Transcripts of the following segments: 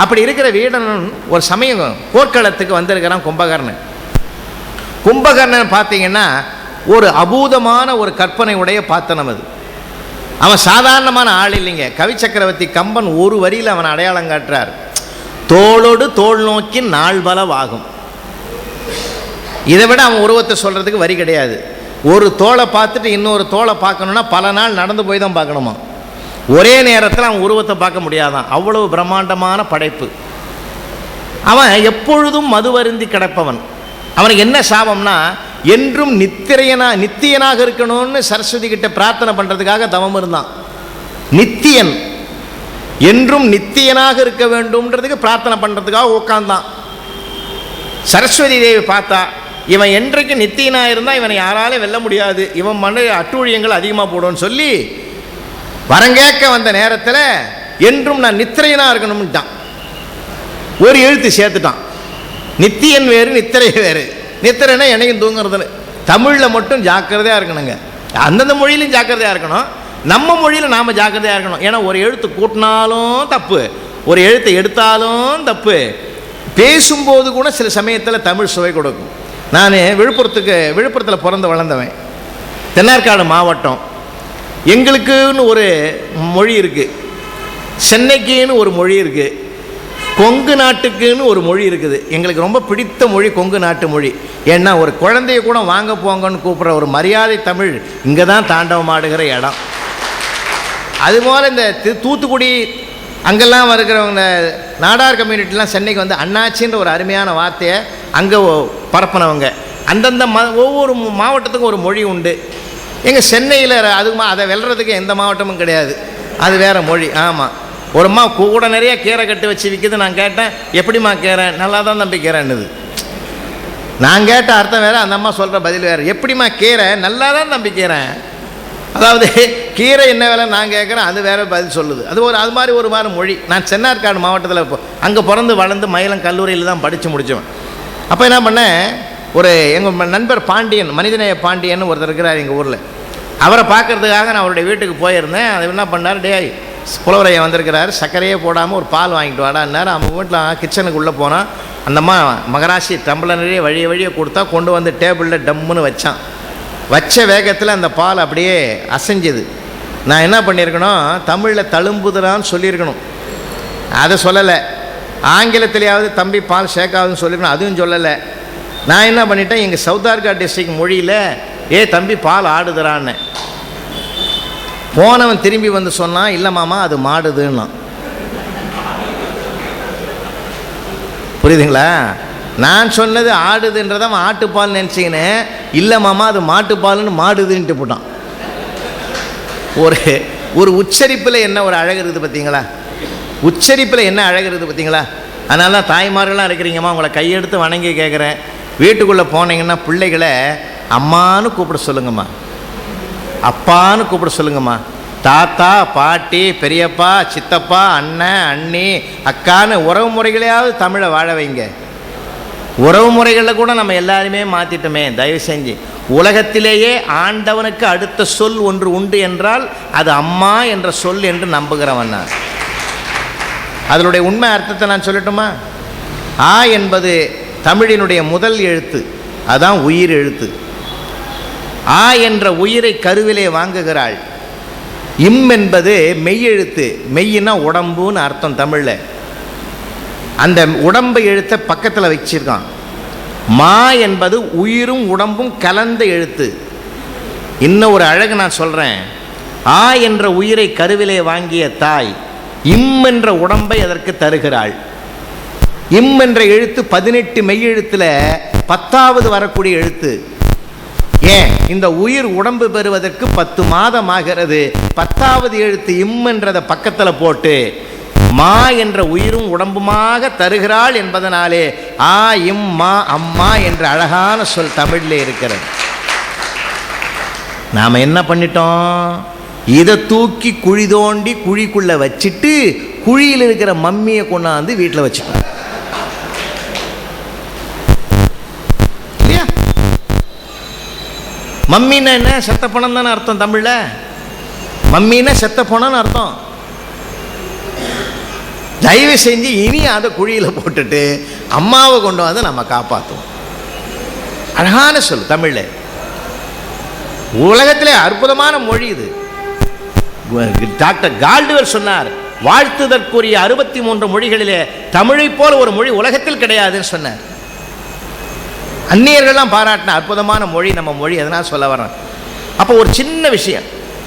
அப்படி இருக்கிற வீடனன் ஒரு சமயம் போர்க்களத்துக்கு வந்திருக்கிறான் கும்பகர்ணன். கும்பகர்ணன் பார்த்தீங்கன்னா ஒரு அபூதமான ஒரு கற்பனை உடைய பார்த்தனம். அது அவன் சாதாரணமான ஆள் இல்லைங்க. கவி சக்கரவர்த்தி கம்பன் ஒரு வரியில் அவன் அடையாளம் காட்டுறார். தோளோடு தோல் நோக்கி நாள் பலவாகும். இதை விட அவன் உருவத்தை சொல்கிறதுக்கு வரி கிடையாது. ஒரு தோளை பார்த்துட்டு இன்னொரு தோளை பார்க்கணுன்னா பல நாள் நடந்து போய் தான் பார்க்கணுமா. ஒரே நேரத்தில் அவன் உருவத்தை பார்க்க முடியாதான். அவ்வளவு பிரம்மாண்டமான படைப்பு. அவன் எப்பொழுதும் மதுவருந்தி கிடப்பவன். அவனுக்கு என்ன சாபம்னா, என்றும் நித்தியனாக இருக்கணும்னு சரஸ்வதி கிட்ட பிரார்த்தனை பண்ணுறதுக்காக தவம் இருந்தான். நித்தியன், என்றும் நித்தியனாக இருக்க வேண்டும்ன்றதுக்கு பிரார்த்தனை பண்ணுறதுக்காக உட்கார்ந்தான். சரஸ்வதி தேவி பார்த்தா, இவன் என்றைக்கு நித்தியனாக இருந்தால் இவனை யாராலும் வெல்ல முடியாது, இவன் மன அட்டூழியங்கள் அதிகமாக போடும்னு சொல்லி வரங்கேற்க வந்த நேரத்தில் என்றும் நான் நித்திரையனாக இருக்கணும்ட்டான். ஒரு எழுத்து சேர்த்துட்டான். நித்தியன் வேறு நித்திரை வேறு. நித்திரைனா என்னைக்கும் தூங்குறதுன்னு. தமிழில் மட்டும் ஜாக்கிரதையாக இருக்கணுங்க. அந்தந்த மொழியிலும் ஜாக்கிரதையாக இருக்கணும். நம்ம மொழியில் நாம் ஜாக்கிரதையாக இருக்கணும். ஏன்னா ஒரு எழுத்து கூட்டினாலும் தப்பு, ஒரு எழுத்தை எடுத்தாலும் தப்பு. பேசும்போது கூட சில சமயத்தில் தமிழ் சுவை கொடுக்கும். நான் விழுப்புரத்தில் பிறந்து வளர்ந்தவன். தென்னார்காடு மாவட்டம். எங்களுக்குன்னு ஒரு மொழி இருக்குது, சென்னைக்குன்னு ஒரு மொழி இருக்குது, கொங்கு நாட்டுக்குன்னு ஒரு மொழி இருக்குது. எங்களுக்கு ரொம்ப பிடித்த மொழி கொங்கு நாட்டு மொழி. ஏன்னா ஒரு குழந்தைய கூட வாங்க போங்கன்னு கூப்பிட்ற ஒரு மரியாதை தமிழ் இங்கே தான் தாண்டவம் ஆடுகிற இடம். அதுபோல் இந்த தூத்துக்குடி அங்கெல்லாம் இருக்கிறவங்க நாடார் கம்யூனிட்டிலாம் சென்னைக்கு வந்து அண்ணாச்சின்ற ஒரு அருமையான வார்த்தையை அங்கே பரப்பினவங்க. அந்தந்த ஒவ்வொரு மாவட்டத்துக்கும் ஒரு மொழி உண்டு. எங்கள் சென்னையில் அதை வெல்றதுக்கு எந்த மாவட்டமும் கிடையாது, அது வேறு மொழி. ஆமாம், ஒரு அம்மா கூட நிறைய கீரை கட்டு வச்சு விற்கிது. நான் கேட்டேன், எப்படிம்மா கீரை? நல்லா தான் தம்பி கீரைன்னுது. நான் கேட்ட அர்த்தம் வேறு, அந்த அம்மா சொல்கிற பதில் வேறு. எப்படிம்மா கீரை? நல்லா தான் தம்பி கீரை. அதாவது கீரை என்ன வேலை நான் கேட்குறேன், அது வேறு பதில் சொல்லுது. அது மாதிரி ஒரு மாதிரி மொழி. நான் சென்னார்காடு மாவட்டத்தில் அங்கே பிறந்து வளர்ந்து மயிலம் கல்லூரியில் தான் படித்து முடித்தவன். அப்போ என்ன பண்ணேன், எங்கள் நண்பர் பாண்டியன், மனிதநேய பாண்டியன் ஒருத்தர் இருக்கிறார் எங்கள் ஊரில். அவரை பார்க்குறதுக்காக நான் அவருடைய வீட்டுக்கு போயிருந்தேன். அது என்ன பண்ணார், டேய் புலவரையை வந்திருக்கிறார், சர்க்கரையே போடாமல் ஒரு பால் வாங்கிட்டு வாடான்னார். அவங்க வீட்டில் கிச்சனுக்குள்ளே போனால் அந்தம்மா மகராசி டம்ளர் நிறைய வழியை கொடுத்தா கொண்டு வந்து டேபிளில் டம்முன்னு வச்சான். வச்ச வேகத்தில் அந்த பால் அப்படியே அசைஞ்சது. நான் என்ன பண்ணியிருக்கணும், தமிழில் தழும்புதுறான்னு சொல்லியிருக்கணும். அதை சொல்லலை. ஆங்கிலத்திலேயாவது தம்பி பால் ஷேக்காகுதுன்னு சொல்லியிருக்கணும், அதுவும் சொல்லலை. நான் என்ன பண்ணிட்டேன், எங்கள் சவுத்தார்காட் டிஸ்ட்ரிக்ட் மொழியில் தம்பி பால் ஆடுதுறான்னு. போனவன் திரும்பி வந்து சொன்னான், இல்லை மாமா அது மாடுதுன்னா. புரியுதுங்களா? நான் சொன்னது ஆடுதுன்றத அவன் ஆட்டுப்பால் நினச்சிக்கின்னு, இல்லை மாமா அது மாட்டுப்பால்னு மாடுதுன்ட்டு போட்டான். ஒரு உச்சரிப்பில் என்ன ஒரு அழகு இருக்குது பார்த்தீங்களா? உச்சரிப்பில் என்ன அழகு இருக்குது பார்த்தீங்களா? அதனால தான் தாய்மார்கள்லாம் இருக்கிறீங்கம்மா, உங்களை கையெடுத்து வணங்கி கேட்குறேன். வீட்டுக்குள்ளே போனீங்கன்னா பிள்ளைகளை அம்மானு கூப்பிட சொல்லுங்கம்மா, அப்பான்னு கூப்பிட சொல்லுங்கம்மா. தாத்தா பாட்டி பெரியப்பா சித்தப்பா அண்ணன் அண்ணி அக்கான்னு உறவு முறைகளையாவது தமிழை வாழ வைங்க. உறவு முறைகளில் கூட நம்ம எல்லாருமே மாற்றிட்டோமே. தயவு செஞ்சு உலகத்திலேயே ஆண்டவனுக்கு அடுத்த சொல் ஒன்று உண்டு என்றால் அது அம்மா என்ற சொல் என்று நம்புகிறவன் நான். அதனுடைய உண்மை அர்த்தத்தை நான் சொல்லட்டுமா? ஆ என்பது தமிழினுடைய முதல் எழுத்து, அதான் உயிர் எழுத்து. ஆ என்ற உயிரை கருவிலே வாங்குகிறாள். இம் என்பது மெய்யெழுத்து. மெய்யினா உடம்புன்னு அர்த்தம் தமிழில். அந்த உடம்பை எழுத்த பக்கத்தில் வச்சிருக்கான். மா என்பது உயிரும் உடம்பும் கலந்த எழுத்து. இன்னும் ஒரு அழகு நான் சொல்கிறேன். ஆ என்ற உயிரை கருவிலே வாங்கிய தாய் இம் என்ற உடம்பை அதற்கு தருகிறாள். இம் என்ற எழுத்து 18 மெய்யெழுத்தில் 10வது வரக்கூடிய எழுத்து. ஏன் இந்த உயிர் உடம்பு பெறுவதற்கு 10 மாதம் ஆகிறது. 10வது எழுத்து இம் என்றதை பக்கத்தில் போட்டு மா என்ற உயிரும் உடம்புமாக தருகிறாள் என்பதனாலே ஆ இம் மா அம்மா என்ற அழகான சொல் தமிழில் இருக்கிறது. நாம் என்ன பண்ணிட்டோம், இதை தூக்கி குழி தோண்டி குழிக்குள்ளே வச்சுட்டு குழியில் இருக்கிற மம்மியை கொண்டாந்து வீட்டில் வச்சுட்டோம். மம்மின்னா என்ன? செத்த பணம் தானே அர்த்தம் தமிழில். மம்மின்னா செத்த பணம்னு அர்த்தம். தயவு செஞ்சு இனி அதை குழியில் போட்டுட்டு அம்மாவை கொண்டு வந்து நம்ம காப்பாற்றுவோம். அழகான சொல் தமிழில். உலகத்திலே அற்புதமான மொழி இது. டாக்டர் கால்டுவர் சொன்னார், வாழ்த்துதற்குரிய 63 மொழிகளிலே தமிழை போல ஒரு மொழி உலகத்தில் கிடையாதுன்னு சொன்னார். அந்நியர்கள்லாம் பாராட்டின அற்புதமான மொழி நம்ம மொழி. எதனால் சொல்ல வரேன், அப்போ ஒரு சின்ன விஷயம்,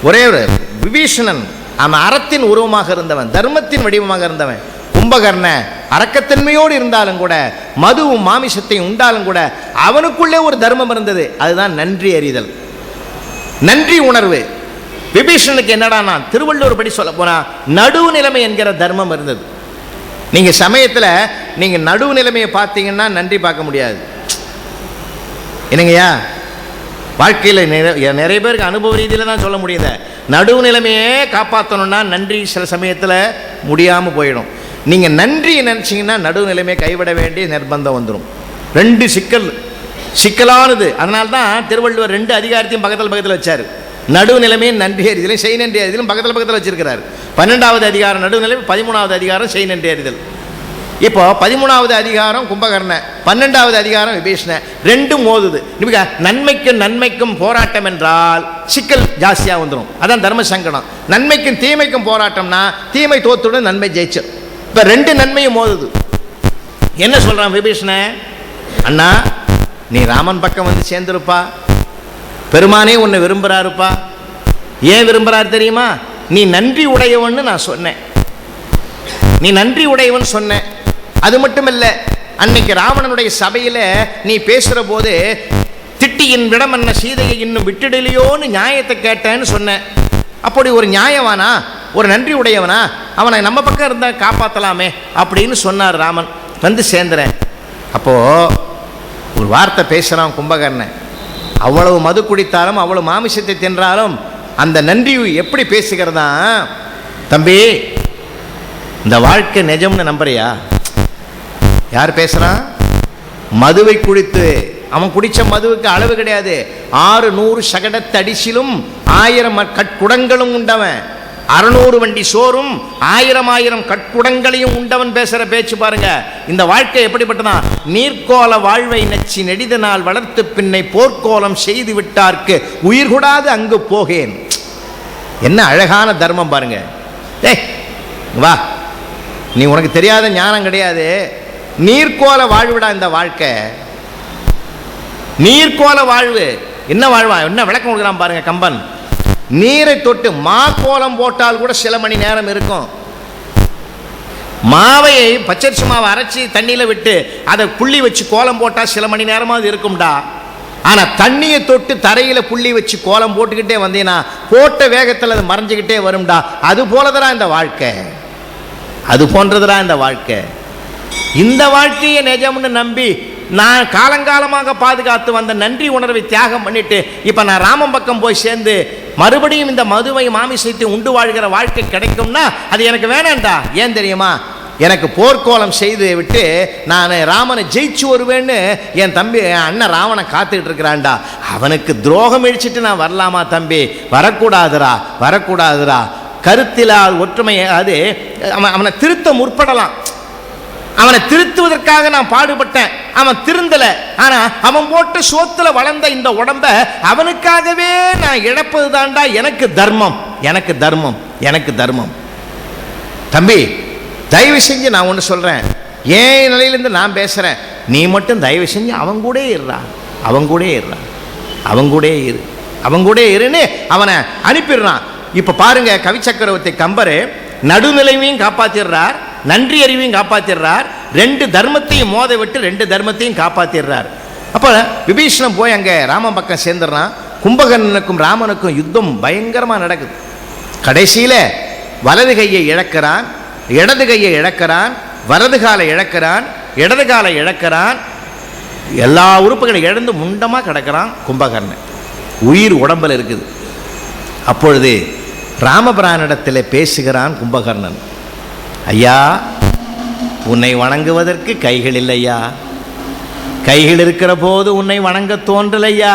ஒரே ஒரு விபீஷணன் அவன் அறத்தின் உருவமாக இருந்தவன், தர்மத்தின் வடிவமாக இருந்தவன். கும்பகர்ண அரக்கத்தன்மையோடு இருந்தாலும் கூட, மதுவும் மாமிசத்தையும் உண்டாலும் கூட அவனுக்குள்ளே ஒரு தர்மம் இருந்தது. அதுதான் நன்றி அறிதல், நன்றி உணர்வு. விபீஷணனுக்கு என்னடா, நான் திருவள்ளுவர் படி சொல்ல போனா நடுவு நிலைமை என்கிற தர்மம் இருந்தது. நீங்க சமயத்தில் நீங்க நடுவு நிலைமையை பார்த்தீங்கன்னா நன்றி பார்க்க முடியாது. என்னங்கய்யா, வாழ்க்கையில் நிறைய பேருக்கு அனுபவ ரீதியில் தான் சொல்ல முடியுது. நடுவு நிலைமையே காப்பாற்றணும்னா நன்றி சில சமயத்தில் முடியாமல் போயிடும். நீங்கள் நன்றி நினச்சிங்கன்னா நடுவு நிலைமையை கைவிட வேண்டிய நிர்பந்தம் வந்துடும். 2 சிக்கலானது. அதனால்தான் திருவள்ளுவர் 2 அதிகாரத்தையும் பக்கத்தில் வச்சார். நடுவு நிலைமையும் நன்றி அறிதலும் செய் நன்றி அறிதலும் பக்கத்தில் வச்சிருக்கிறார். 12வது அதிகாரம் நடுவுநிலைமை, 13வது அதிகாரம் செய் நன்றி அறிதல். இப்போ 13வது அதிகாரம் கும்பகர்ண, 12வது அதிகாரம் விபீஷண, 2 மோதுது. நன்மைக்கும் நன்மைக்கும் போராட்டம் என்றால் சிக்கல் ஜாஸ்தியாக வந்துடும். அதான் தர்ம சங்கடம். நன்மைக்கும் தீமைக்கும் போராட்டம்னா தீமை தோத்துடன் நன்மை ஜெயிச்சு. இப்போ 2 நன்மையும் மோதுது. என்ன சொல்றான் விபீஷண, அண்ணா நீ ராமன் பக்கம் வந்து சேர்ந்துருப்பா, பெருமானே உன்னை விரும்புறாருப்பா. ஏன் விரும்புறாரு தெரியுமா, நீ நன்றி உடையவன்னு நான் சொன்னேன், நீ நன்றி உடையவன் சொன்னேன். அது மட்டும் இல்ல, அன்னைக்கு ராவணனுடைய சபையில நீ பேசுற போது திட்டியின் விடம் என்ன சீதையை இன்னும் விட்டுடலையோன்னு நியாயத்தை கேட்டேன்னு சொன்னேன். அப்படி ஒரு நியாயவானா, ஒரு நன்றி உடையவனா, அவனை நம்ம பக்கம் இருந்தால் காப்பாற்றலாமே அப்படின்னு சொன்னார் ராமன். வந்து சேர்ந்துறேன். அப்போ ஒரு வார்த்தை பேசுறான் கும்பகர்ணன். அவ்வளவு மது குடித்தாலும் அவ்வளவு மாமிசத்தை தின்றாலும் அந்த நன்றி எப்படி பேசுகிறதா, தம்பி இந்த வாழ்க்கை நிஜம்னு நம்புறியா? யார் பேசுறான்? மதுவை குடித்து, அவன் குடிச்ச மதுவுக்கு அளவு கிடையாது. 600 சகடத்தடிசிலும் 1000 கட்குடங்களும் உண்டவன், 600 வண்டி சோறும் 1000 கட்குடங்களையும் உண்டவன் பேசுற பேச்சு பாருங்க. இந்த வாழ்க்கை எப்படிப்பட்டதான், நீர்க்கோல வாழ்வை நச்சி நெடித நாள் வளர்த்து பின்னை போர்க்கோலம் செய்து விட்டார்க்கு உயிர் கூடாது அங்கு போகேன். என்ன அழகான தர்மம் பாருங்க. வா, நீ உனக்கு தெரியாத ஞானம் கிடையாது. நீர்க்கோல வாழ்வுடா இந்த வாழ்க்கை, நீர்க்கோல வாழ்வு. என்ன வாழ்வா, என்ன விளக்கம் கொடுக்குறான் பாருங்க கம்பன். நீரை தொட்டு மா கோலம் போட்டால் கூட சில மணி நேரம் இருக்கும். மாவையை பச்சரிசி மாவை அரைச்சி தண்ணியில விட்டு அதை புள்ளி வச்சு கோலம் போட்டா சில மணி நேரமாவது இருக்கும்டா. ஆனா தண்ணியை தொட்டு தரையில புள்ளி வச்சு கோலம் போட்டுக்கிட்டே வந்தீங்கன்னா போட்ட வேகத்தில் அது மறைஞ்சுக்கிட்டே வரும்டா. அது போலதான் இந்த வாழ்க்கை, அது போன்றதுடா இந்த வாழ்க்கை. இந்த வாழ்க்கையை நிஜம்னு நம்பி நான் காலங்காலமாக பாதுகாத்து வந்த நன்றி உணர்வை தியாகம் பண்ணிட்டு இப்ப நான் ராமன் பக்கம் போய் சேர்ந்து மறுபடியும் இந்த மதுவை மாமிசத்தை உண்டு வாழ்கிற வாழ்க்கை கிடைக்கும்னா அது எனக்கு வேணாண்டா. ஏன் தெரியுமா, எனக்கு போர்க்கோலம் செய்து விட்டு நான் ராமனை ஜெயிச்சு வருவேன்னு என் தம்பி என் அண்ணன் ராவனை காத்துக்கிட்டு இருக்கிறான்டா. அவனுக்கு துரோகம் இழிச்சிட்டு நான் வரலாமா தம்பி? வரக்கூடாதுரா, வரக்கூடாதுரா. கருத்தில் ஒற்றுமை, அது அவனை திருத்த முற்படலாம். அவனை திருத்துவதற்காக நான் பாடுபட்டேன், அவன் திருந்தல. ஆனா அவன் போட்டு சோத்துல வளர்ந்த இந்த உடம்ப அவனுக்காகவே நான் இழப்பது தாண்டா எனக்கு தர்மம், எனக்கு தர்மம், எனக்கு தர்மம். தம்பி தயவு செஞ்சு நான் ஒன்று சொல்றேன், ஏன் நிலையிலேருந்து நான் பேசுறேன், நீ மட்டும் தயவு செஞ்சு அவன் கூட இருறா, அவன் கூட இருறா, அவன் கூட இரு, அவன் கூட இருன்னு அவனை அனுப்பிடுறான். இப்ப பாருங்க, கவி சக்கரவர்த்தி கம்பர் நடுநிலைமையும் காப்பாத்திடுறார், நன்றி அறிவையும் காப்பாத்திடுறார், 2 தர்மத்தையும் மோத விட்டு 2 தர்மத்தையும் காப்பாத்திடுறார். அப்ப விபீஷணன் போய் அங்க ராமன் பக்கம் சேர்ந்துடுறான். கும்பகர்ணனுக்கும் ராமனுக்கும் யுத்தம் பயங்கரமா நடக்குது. கடைசியில வலது கையை இழக்கிறான், இடது கையை இழக்கிறான், வலது காலை இழக்கிறான், இடது காலை இழக்கிறான், எல்லா உறுப்புகளை இழந்து முண்டமா கிடக்கிறான் கும்பகர்ணன். உயிர் உடம்புல இருக்குது. அப்பொழுது ராமபிரானிடத்தில் பேசுகிறான் கும்பகர்ணன். ஐயா, உன்னை வணங்குவதற்கு கைகள் இல்லையா, கைகள் இருக்கிற போது உன்னை வணங்க தோன்றலையா,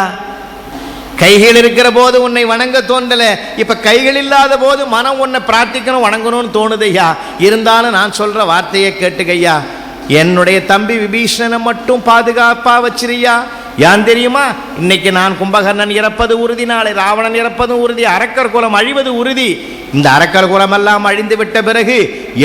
கைகள் இருக்கிற போது உன்னை வணங்க தோன்றல, இப்ப கைகள் இல்லாத போது மனம் உன்னை பிரார்த்திக்கணும் வணங்கணும்னு தோணுதையா. இருந்தாலும் நான் சொல்ற வார்த்தையை கேட்டுக்கையா, என்னுடைய தம்பி விபீஷணனை மட்டும் பாதுகாப்பா வச்சிருயா. ஏன் தெரியுமா? இன்னைக்கு நான் கும்பகர்ணன் இறப்பது உறுதி, நாளை ராவணன் இறப்பதும் உறுதி, அரக்கர் குலம் அழிவது உறுதி. இந்த அரக்கர் குலமெல்லாம் அழிந்து விட்ட பிறகு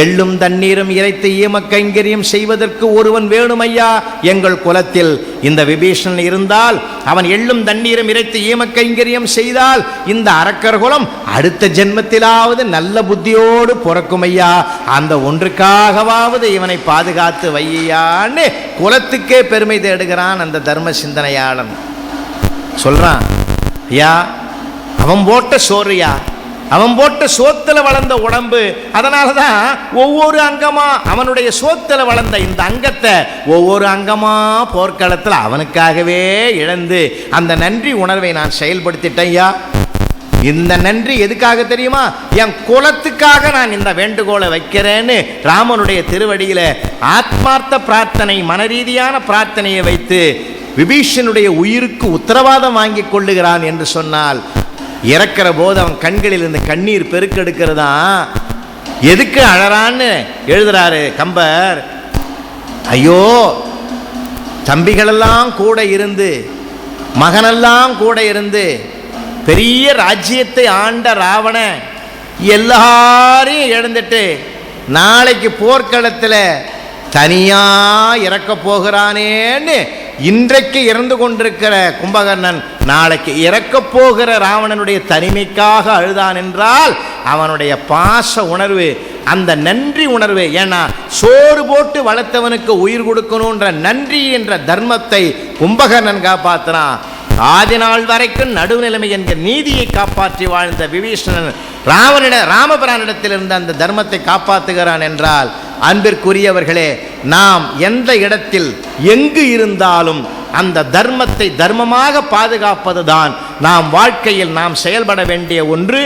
எள்ளும் தண்ணீரும் இறைத்து ஈம கைங்கரியம் செய்வதற்கு ஒருவன் வேணும் ஐயா. எங்கள் குலத்தில் இந்த விபீஷணன் இருந்தால், அவன் எள்ளும் தண்ணீரும் இறைத்து ஈம கைங்கரியம் செய்தால் இந்த அரக்கர் குலம் அடுத்த ஜென்மத்திலாவது நல்ல புத்தியோடு பிறக்கும் ஐயா. அந்த ஒன்றுக்காகவாவது இவனை பாதுகாத்து வையான்னு குலத்துக்கே பெருமை தேடுகிறான் அந்த தர்ம சிந்தனையாளன். சொல்றான், ஐயா அவன் போட்ட சோறுயா, அவன் போட்ட சோத்துல வளர்ந்த உடம்பு. அதனாலதான் ஒவ்வொரு அங்கமா அவனுடைய சோத்துல வளர்ந்த இந்த அங்கத்தை ஒவ்வொரு அங்கமா போர்க்களத்தில் அவனுக்காகவே இழந்து அந்த நன்றி உணர்வை நான் செயல்படுத்திட்டேன்யா. இந்த நன்றி எதுக்காக தெரியுமா? என் குலத்துக்காக நான் இந்த வேண்டுகோளை வைக்கிறேன்னு ராமனுடைய திருவடியில ஆத்மார்த்த பிரார்த்தனை, மனரீதியான பிரார்த்தனையை வைத்து விபீஷனுடைய உயிருக்கு உத்தரவாதம் வாங்கி கொள்ளுகிறான் என்று சொன்னால், இறக்கிற போது அவன் கண்களில் இருந்து கண்ணீர் பெருக்கெடுக்கிறதா. எதுக்கு அழறான்னு எழுதுறாரு கம்பர். ஐயோ, தம்பிகளெல்லாம் கூட இருந்து, மகனெல்லாம் கூட இருந்து, பெரிய ராஜ்யத்தை ஆண்ட ராவண எல்லாரையும் இழந்துட்டு நாளைக்கு போர்க்களத்தில் தனியா இறக்க போகிறானேன்னு இன்றைக்கு இறந்து கொண்டிருக்கிற கும்பகர்ணன் நாளைக்கு இறக்கப் போகிற ராவணனுடைய தனிமைக்காக அழுதான் என்றால் அவனுடைய பாச உணர்வு, அந்த நன்றி உணர்வு. ஏன்னா சோறு போட்டு வளர்த்தவனுக்கு உயிர் கொடுக்கணுன்ற நன்றி என்ற தர்மத்தை கும்பகர்ணன் காப்பாற்றினான். ஆதி நாள் வரைக்கும் நடுநிலைமை என்கிற நீதியை காப்பாற்றி வாழ்ந்த விபீஷணன் ராமபிரானிடத்தில் இருந்த அந்த தர்மத்தை காப்பாற்றுகிறான் என்றால், அன்பிற்குரியவர்களே, நாம் எந்த இடத்தில் எங்கு இருந்தாலும் அந்த தர்மத்தை தர்மமாக பாதுகாப்பது தான் நாம் வாழ்க்கையில் நாம் செயல்பட வேண்டிய ஒன்று.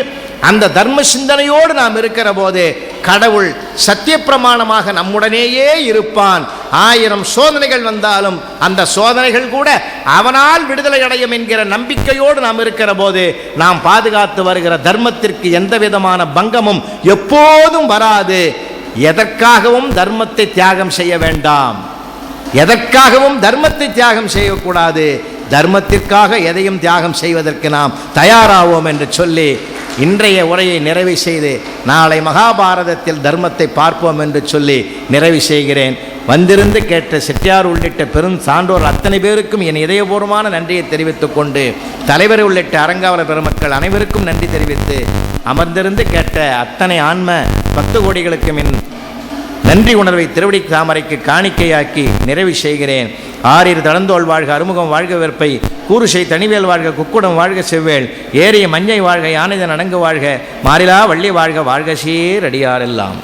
அந்த தர்ம சிந்தனையோடு நாம் இருக்கிற போது கடவுள் சத்தியப்பிரமாணமாக நம்முடனேயே இருப்பான். 1000 சோதனைகள் வந்தாலும் அந்த சோதனைகள் கூட அவனால் விடுதலை அடையும் என்கிற நம்பிக்கையோடு நாம் இருக்கிற போது நாம் பாதுகாத்து வருகிற தர்மத்திற்கு எந்த விதமான பங்கமும் எப்போதும் வராது. எதற்காகவும் தர்மத்தை தியாகம் செய்ய வேண்டாம், எதற்காகவும் தர்மத்தை தியாகம் செய்யக்கூடாது. தர்மத்திற்காக எதையும் தியாகம் செய்வதற்கு நாம் தயாராவோம் என்று சொல்லி இன்றைய உரையை நிறைவு செய்து நாளை மகாபாரதத்தில் தர்மத்தை பார்ப்போம் என்று சொல்லி நிறைவு செய்கிறேன். வந்திருந்து கேட்ட செட்டியார் உள்ளிட்ட பெரும் சான்றோர் அத்தனை பேருக்கும் என் இதயபூர்வமான நன்றியை தெரிவித்துக் கொண்டு, தலைவர் உள்ளிட்ட அரங்காவலர் பெருமக்கள் அனைவருக்கும் நன்றி தெரிவித்து, அமர்ந்திருந்து கேட்ட அத்தனை ஆன்ம 10 கோடிகளுக்கும் என் நன்றி உணர்வை திருவடி தாமரைக்கு காணிக்கையாக்கி நிறைவு செய்கிறேன். ஆறிரு தடந்தோள் வாழ்க, அறுமுகம் வாழ்க, வெற்பை கூறுசை தனிவேல் வாழ்க, குக்குடம் வாழ்க, செவ்வேள் ஏறிய மஞ்சை வாழ்க, யானைதன் அடங்கு வாழ்க, மாறிலா வள்ளி வாழ்க, வாழ்க சீர் அடியாரெல்லாம்.